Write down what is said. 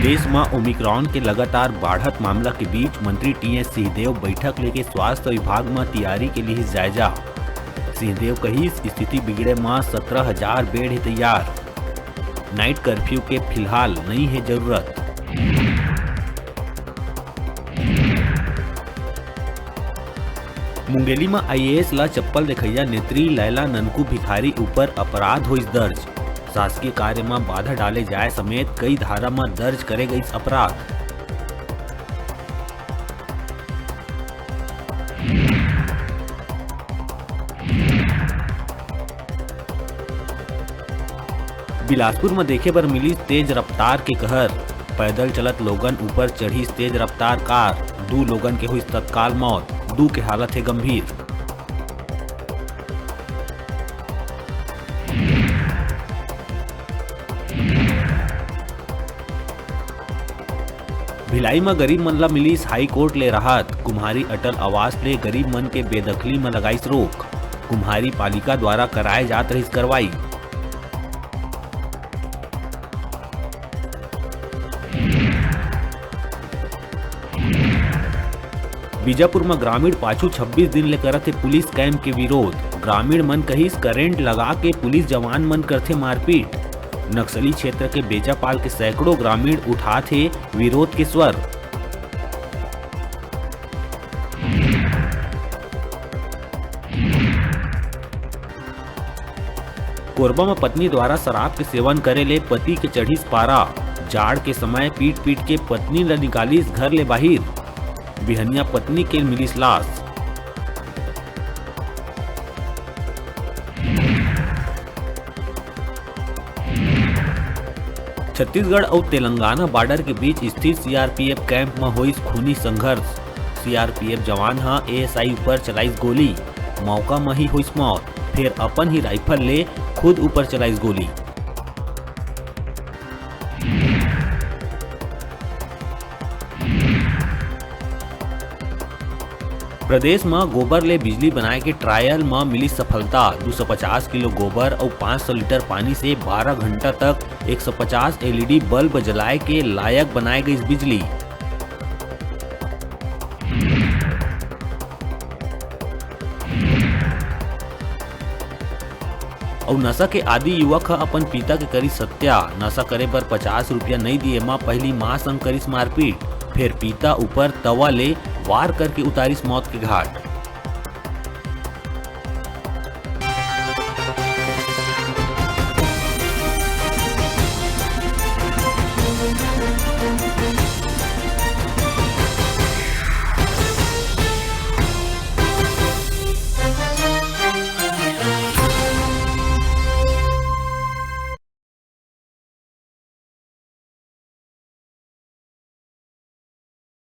देश में ओमिक्रॉन के लगातार बढ़त मामला के बीच मंत्री टी.एस. सिंहदेव बैठक लेके स्वास्थ्य विभाग में तैयारी के लिए जायजा। सिंहदेव कही स्थिति बिगड़े में 17,000 बेड है तैयार। नाइट कर्फ्यू के फिलहाल नहीं है जरूरत। मुंगेली में आईएएस ला चप्पल दिखैया नेत्री लैला ननकू भिखारी ऊपर अपराध हुई दर्ज। शासकीय कार्य में बाधा डाले जाए समेत कई धारा में दर्ज करे गई अपराध। बिलासपुर में देखे पर मिली तेज रफ्तार के कहर। पैदल चलत लोगन ऊपर चढ़ी तेज रफ्तार कार। 2 लोगन के हुई तत्काल मौत, 2 के हालत है गंभीर। भिलाई में गरीब मन ला मिली हाई कोर्ट ले राहत। कुम्हारी अटल आवास ले गरीब मन के बेदखली में लगाई रोक। कुम्हारी पालिका द्वारा कराए जात रही कार्रवाई। बीजापुर में ग्रामीण पाछू 26 दिन ले करते पुलिस कैंप के विरोध। ग्रामीण मन कहिस करेंट लगा के पुलिस जवान मन करते मारपीट। नक्सली क्षेत्र के बेजापाल के सैकड़ों ग्रामीण उठाते विरोध के स्वर। कोरबा में पत्नी द्वारा शराब के सेवन करे ले पति के चढ़ीस पारा। जाड़ के समय पीट पीट के पत्नी ला निकालीस घर ले बाहिर। बिहनिया पत्नी के मिलिस लाश। छत्तीसगढ़ और तेलंगाना बॉर्डर के बीच स्थित सीआरपीएफ कैंप में हुई खूनी संघर्ष। सीआरपीएफ जवान हा एएसआई ऊपर चलाइस गोली। मौका में ही हुई मौत। फिर अपन ही राइफल ले खुद ऊपर चलाइस गोली। प्रदेश में गोबर ले बिजली बनाए के ट्रायल में मिली सफलता। 250 किलो गोबर और 500 लीटर पानी से 12 घंटा तक 150 एलईडी बल्ब जलाए के लायक बनाए गई बिजली। और नशा के आदि युवक अपन पिता के करी हत्या। नशा करे पर 50 रुपया नहीं दिए माँ पहली माँ संग करिस मारपीट। फिर पिता ऊपर तवा ले वार करके उतारिस मौत के घाट।